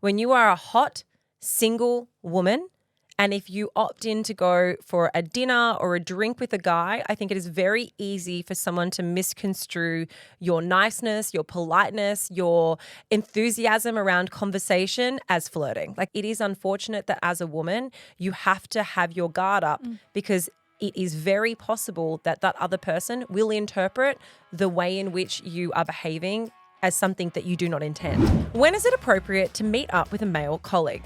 When you are a hot, single woman, and if you opt in to go for a dinner or a drink with a guy, I think it is very easy for someone to misconstrue your niceness, your politeness, your enthusiasm around conversation as flirting. Like, it is unfortunate that as a woman, you have to have your guard up because it is very possible that that other person will interpret the way in which you are behaving as something that you do not intend. When is it appropriate to meet up with a male colleague?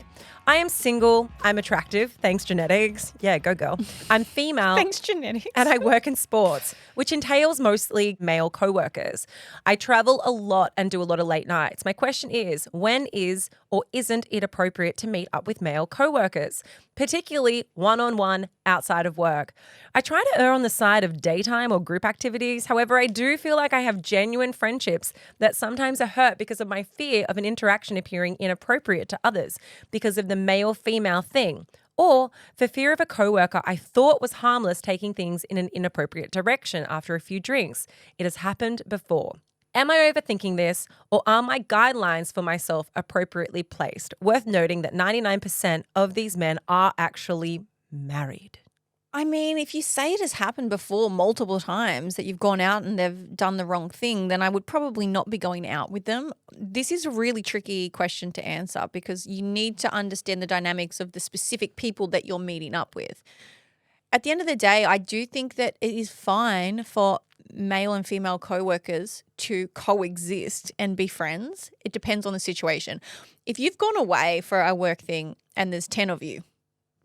I am single, I'm attractive, thanks genetics. Yeah, go girl. I'm female. Thanks, genetics. And I work in sports, which entails mostly male coworkers. I travel a lot and do a lot of late nights. My question is, when is or isn't it appropriate to meet up with male coworkers, particularly one-on-one outside of work? I try to err on the side of daytime or group activities. However, I do feel like I have genuine friendships that sometimes are hurt because of my fear of an interaction appearing inappropriate to others because of the male-female thing. Or for fear of a coworker I thought was harmless taking things in an inappropriate direction after a few drinks. It has happened before. Am I overthinking this, or are my guidelines for myself appropriately placed? Worth noting that 99% of these men are actually married. I mean, if you say it has happened before multiple times that you've gone out and they've done the wrong thing, then I would probably not be going out with them. This is a really tricky question to answer because you need to understand the dynamics of the specific people that you're meeting up with. At the end of the day, I do think that it is fine for male and female coworkers to coexist and be friends. It depends on the situation. If you've gone away for a work thing and there's 10 of you,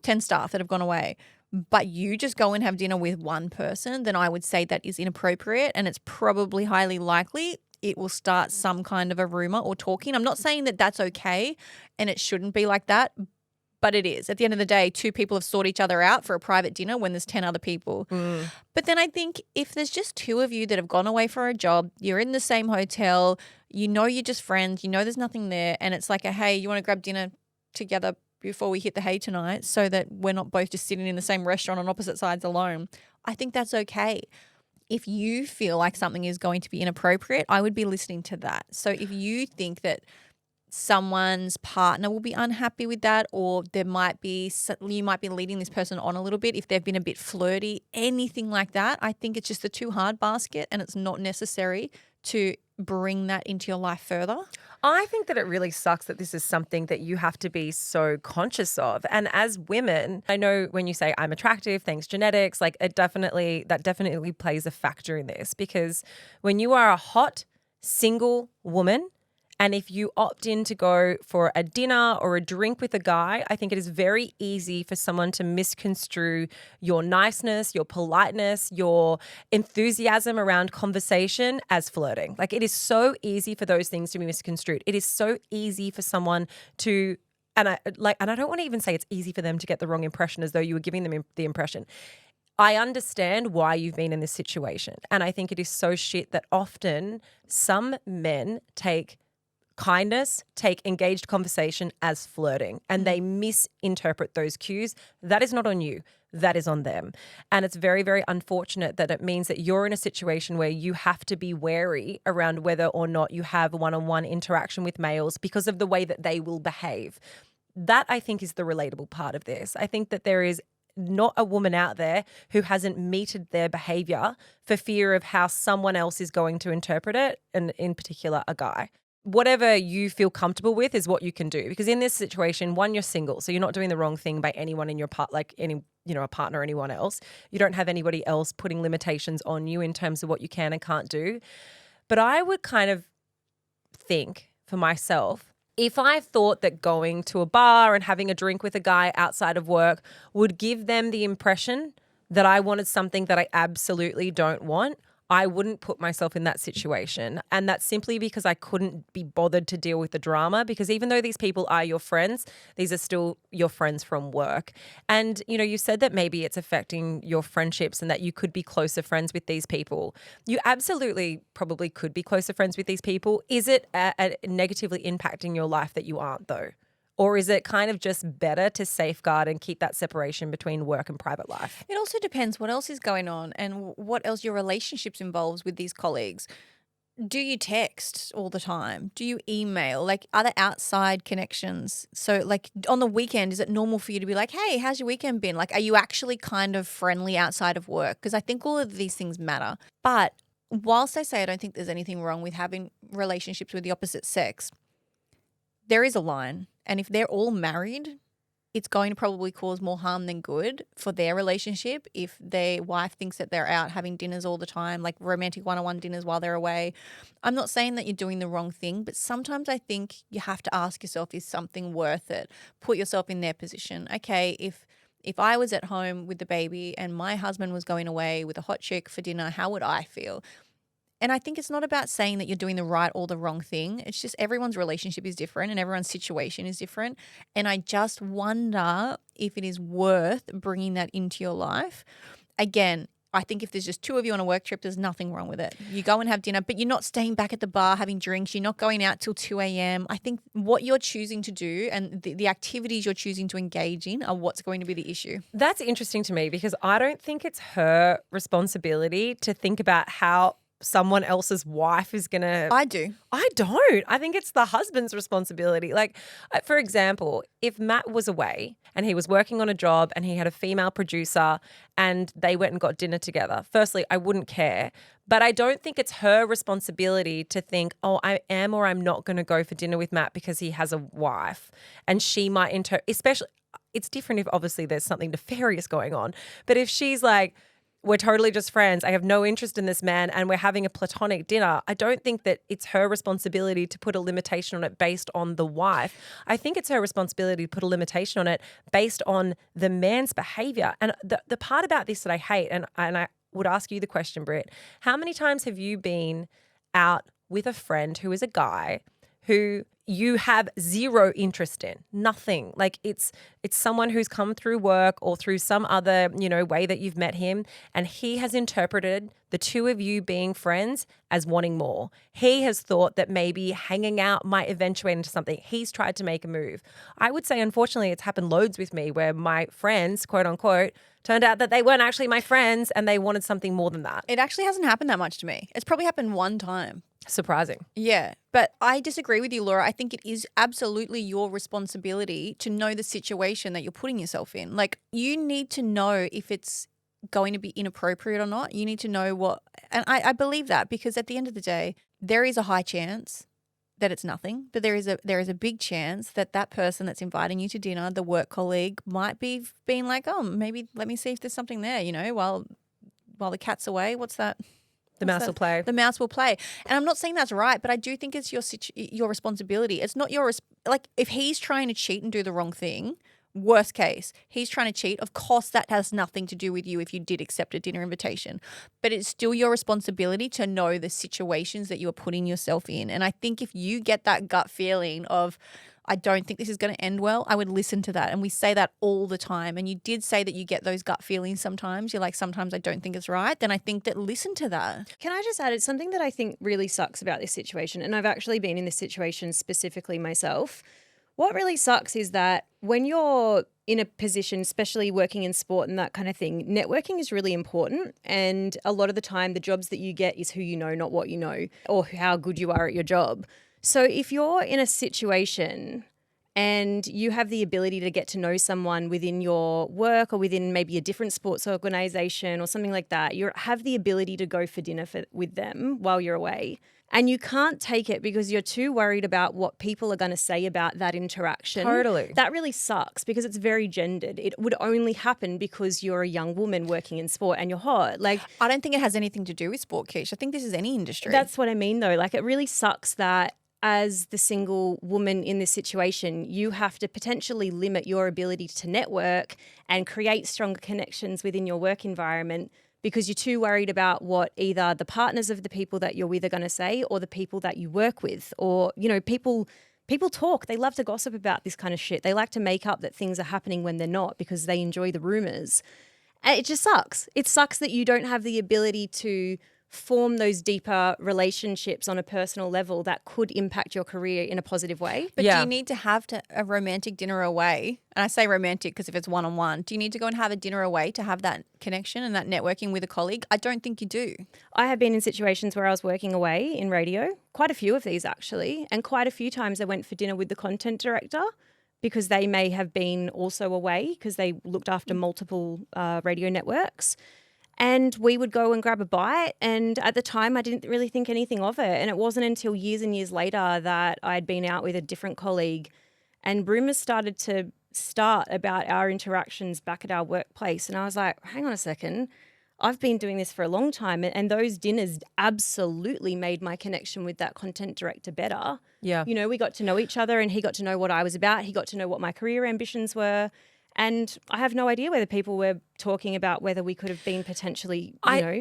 10 staff that have gone away, but you just go and have dinner with one person, then I would say that is inappropriate, and it's probably highly likely it will start some kind of a rumor or talking. I'm not saying that that's okay and it shouldn't be like that, but it is. At the end of the day, two people have sought each other out for a private dinner when there's 10 other people. But then I think if there's just two of you that have gone away for a job, you're in the same hotel, you know you're just friends, you know there's nothing there, and it's like hey, you want to grab dinner together before we hit the hay tonight so that we're not both just sitting in the same restaurant on opposite sides alone, I think that's okay. If you feel like something is going to be inappropriate, I would be listening to that. So if you think that someone's partner will be unhappy with that, or you might be leading this person on a little bit if they've been a bit flirty, anything like that, I think it's just a too hard basket and it's not necessary to bring that into your life further. I think that it really sucks that this is something that you have to be so conscious of. And as women, I know when you say I'm attractive, thanks genetics, like that definitely plays a factor in this, because when you are a hot, single woman, and if you opt in to go for a dinner or a drink with a guy, I think it is very easy for someone to misconstrue your niceness, your politeness, your enthusiasm around conversation as flirting. Like, it is so easy for those things to be misconstrued. It is so easy for someone to, and I don't want to even say it's easy for them to get the wrong impression as though you were giving them the impression. I understand why you've been in this situation. And I think it is so shit that often some men take kindness, take engaged conversation as flirting, and they misinterpret those cues. That is not on you. That is on them. And it's very, very unfortunate that it means that you're in a situation where you have to be wary around whether or not you have one-on-one interaction with males because of the way that they will behave. That, I think, is the relatable part of this. I think that there is not a woman out there who hasn't meted their behavior for fear of how someone else is going to interpret it, and in particular, a guy. Whatever you feel comfortable with is what you can do, because in this situation, one, you're single, so you're not doing the wrong thing by anyone in your part, like any, a partner or anyone else. You don't have anybody else putting limitations on you in terms of what you can and can't do. But I would kind of think for myself, if I thought that going to a bar and having a drink with a guy outside of work would give them the impression that I wanted something that I absolutely don't want, I wouldn't put myself in that situation. And that's simply because I couldn't be bothered to deal with the drama, because even though these people are your friends, these are still your friends from work. And, you said that maybe it's affecting your friendships and that you could be closer friends with these people. You absolutely probably could be closer friends with these people. Is it negatively impacting your life that you aren't, though? Or is it kind of just better to safeguard and keep that separation between work and private life? It also depends what else is going on and what else your relationships involves with these colleagues. Do you text all the time? Do you email? Like, are there outside connections? So, like, on the weekend, is it normal for you to be like, hey, how's your weekend been? Like, are you actually kind of friendly outside of work? Because I think all of these things matter. But whilst I say I don't think there's anything wrong with having relationships with the opposite sex, there is a line. And if they're all married, it's going to probably cause more harm than good for their relationship if their wife thinks that they're out having dinners all the time, like romantic one-on-one dinners while they're away. I'm not saying that you're doing the wrong thing, but sometimes I think you have to ask yourself, is something worth it? Put yourself in their position. Okay, if I was at home with the baby and my husband was going away with a hot chick for dinner, how would I feel? And I think it's not about saying that you're doing the right or the wrong thing. It's just everyone's relationship is different and everyone's situation is different. And I just wonder if it is worth bringing that into your life. Again, I think if there's just two of you on a work trip, there's nothing wrong with it. You go and have dinner, but you're not staying back at the bar having drinks. You're not going out till 2 a.m. I think what you're choosing to do and the activities you're choosing to engage in are what's going to be the issue. That's interesting to me because I don't think it's her responsibility to think about how someone else's wife is going to. I do. I don't. I think it's the husband's responsibility. Like, for example, if Matt was away and he was working on a job and he had a female producer and they went and got dinner together, firstly, I wouldn't care. But I don't think it's her responsibility to think, oh, I am or I'm not going to go for dinner with Matt because he has a wife. And she might especially, it's different if obviously there's something nefarious going on. But if she's like, we're totally just friends, I have no interest in this man, and we're having a platonic dinner, I don't think that it's her responsibility to put a limitation on it based on the wife. I think it's her responsibility to put a limitation on it based on the man's behavior. And the part about this that I hate, and I would ask you the question, Britt, how many times have you been out with a friend who is a guy who you have zero interest in, nothing. Like it's someone who's come through work or through some other, way that you've met him, and he has interpreted the two of you being friends as wanting more. He has thought that maybe hanging out might eventuate into something. He's tried to make a move. I would say, unfortunately, it's happened loads with me where my friends, quote unquote, turned out that they weren't actually my friends and they wanted something more than that. It actually hasn't happened that much to me. It's probably happened one time. Surprising. Yeah, but I disagree with you, Laura. I think it is absolutely your responsibility to know the situation that you're putting yourself in. Like, you need to know if it's going to be inappropriate or not. You need to know what, and I believe that, because at the end of the day, there is a high chance that it's nothing, but there is a big chance that that person that's inviting you to dinner, the work colleague, might be being like, oh, maybe let me see if there's something there, while the cat's away. What's that? The mouse will play. The mouse will play. And I'm not saying that's right, but I do think it's your responsibility. It's not like if he's trying to cheat and do the wrong thing, worst case, he's trying to cheat. Of course, that has nothing to do with you if you did accept a dinner invitation. But it's still your responsibility to know the situations that you're putting yourself in. And I think if you get that gut feeling of, I don't think this is going to end well, I would listen to that. And we say that all the time. And you did say that you get those gut feelings sometimes. You're like, sometimes I don't think it's right. Then I think that listen to that. Can I just add, it's something that I think really sucks about this situation. And I've actually been in this situation specifically myself. What really sucks is that when you're in a position, especially working in sport and that kind of thing, networking is really important. And a lot of the time, the jobs that you get is who you know, not what you know, or how good you are at your job. So if you're in a situation and you have the ability to get to know someone within your work or within maybe a different sports organization or something like that, you have the ability to go for dinner with them while you're away. And you can't take it because you're too worried about what people are going to say about that interaction. Totally. That really sucks because it's very gendered. It would only happen because you're a young woman working in sport and you're hot. Like, I don't think it has anything to do with sport, Keish. I think this is any industry. That's what I mean, though. Like, it really sucks that as the single woman in this situation, you have to potentially limit your ability to network and create stronger connections within your work environment because you're too worried about what either the partners of the people that you're with are going to say or the people that you work with. Or, people talk. They love to gossip about this kind of shit. They like to make up that things are happening when they're not because they enjoy the rumors. And it just sucks. It sucks that you don't have the ability to form those deeper relationships on a personal level that could impact your career in a positive way. But do you need to have a romantic dinner away? And I say romantic because if it's one-on-one, do you need to go and have a dinner away to have that connection and that networking with a colleague? I don't think you do. I have been in situations where I was working away in radio, quite a few of these actually, and quite a few times I went for dinner with the content director because they may have been also away because they looked after multiple radio networks. And we would go and grab a bite. And at the time, I didn't really think anything of it. And it wasn't until years and years later that I'd been out with a different colleague and rumours started to start about our interactions back at our workplace. And I was like, hang on a second. I've been doing this for a long time. And those dinners absolutely made my connection with that content director better. Yeah. You know, we got to know each other and he got to know what I was about. He got to know what my career ambitions were. And I have no idea whether people were talking about whether we could have been potentially,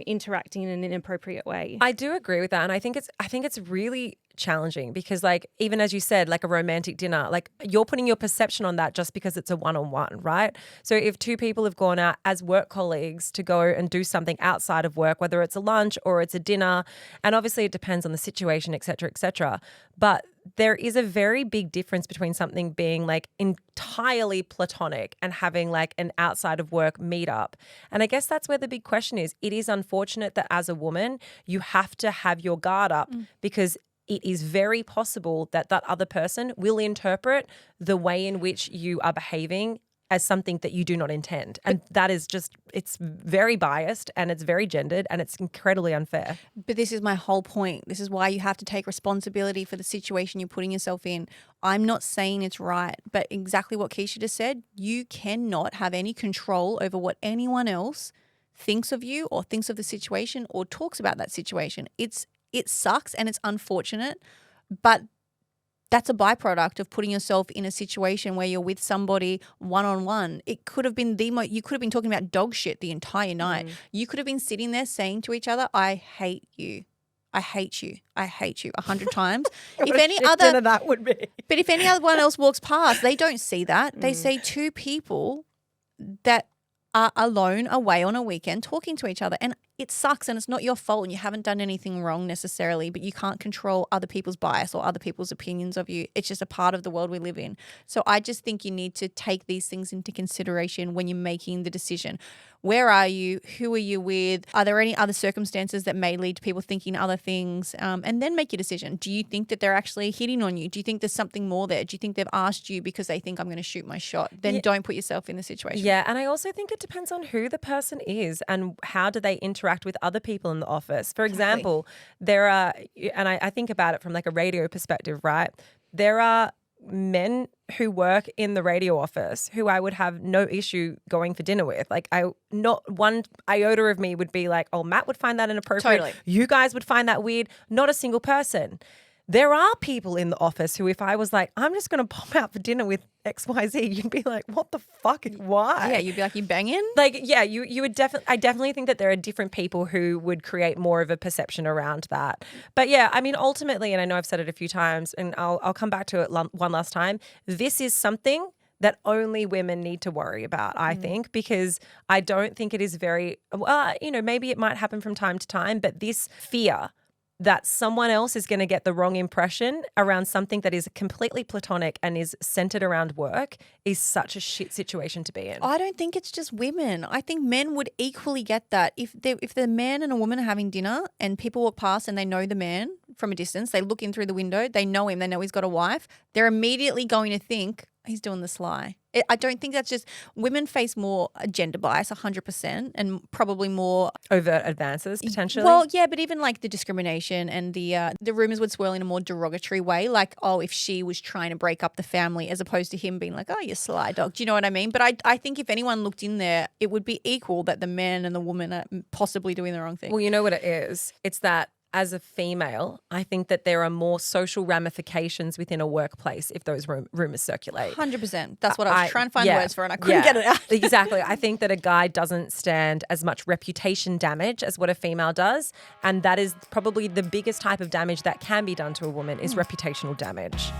interacting in an inappropriate way. I do agree with that. And I think it's really challenging because, like, even as you said, like a romantic dinner, like you're putting your perception on that just because it's a one-on-one, right? So if two people have gone out as work colleagues to go and do something outside of work, whether it's a lunch or it's a dinner, and obviously it depends on the situation, et cetera, but there is a very big difference between something being like entirely platonic and having like an outside of work meetup. And I guess that's where the big question is. It is unfortunate that as a woman, you have to have your guard up because it is very possible that that other person will interpret the way in which you are behaving as something that you do not intend. And that is just, it's very biased and it's very gendered and it's incredibly unfair. But this is my whole point. This is why you have to take responsibility for the situation you're putting yourself in. I'm not saying it's right, but exactly what Keisha just said, you cannot have any control over what anyone else thinks of you or thinks of the situation or talks about that situation. It sucks and it's unfortunate, but that's a byproduct of putting yourself in a situation where you're with somebody one-on-one. It could have been you could have been talking about dog shit the entire night. You could have been sitting there saying to each other, I hate you. I hate you. I hate you 100 times. If any other that would be. But if anyone else walks past, they don't see that. They see two people that are alone away on a weekend talking to each other. And it sucks and it's not your fault and you haven't done anything wrong necessarily, but you can't control other people's bias or other people's opinions of you. It's just a part of the world we live in. So I just think you need to take these things into consideration when you're making the decision. Where are you? Who are you with? Are there any other circumstances that may lead to people thinking other things? And then make your decision. Do you think that they're actually hitting on you? Do you think there's something more there? Do you think they've asked you because they think I'm going to shoot my shot? Then don't put yourself in the situation. Yeah, and I also think it depends on who the person is and how do they interact with other people in the office. For example, there are, and I think about it from like a radio perspective, right? There are men who work in the radio office who I would have no issue going for dinner with. Like not one iota of me would be like, oh, Matt would find that inappropriate. Totally. You guys would find that weird. Not a single person. There are people in the office who if I was like, I'm just going to pop out for dinner with XYZ, you'd be like, what the fuck? Why? Yeah, you'd be like, you banging? Like, yeah, you would definitely, I definitely think that there are different people who would create more of a perception around that. But yeah, I mean, ultimately, and I know I've said it a few times and I'll come back to it one last time. This is something that only women need to worry about, I think, because I don't think it is very, maybe it might happen from time to time, but this fear that someone else is going to get the wrong impression around something that is completely platonic and is centered around work is such a shit situation to be in. I don't think it's just women. I think men would equally get that. If the man and a woman are having dinner and people walk past and they know the man from a distance, they look in through the window, they know him, they know he's got a wife, they're immediately going to think he's doing the sly. I don't think that's just women face more gender bias 100% and probably more overt advances potentially. Well, yeah, but even like the discrimination and the rumors would swirl in a more derogatory way, like, oh, if she was trying to break up the family, as opposed to him being like, oh, you sly dog. Do you know what I mean? But I think if anyone looked in there, it would be equal that the man and the woman are possibly doing the wrong thing. Well, you know what it is? It's that as a female, I think that there are more social ramifications within a workplace if those rumors circulate. 100%. That's what I was trying to find words for and I couldn't get it out. Exactly. I think that a guy doesn't stand as much reputation damage as what a female does. And that is probably the biggest type of damage that can be done to a woman is reputational damage.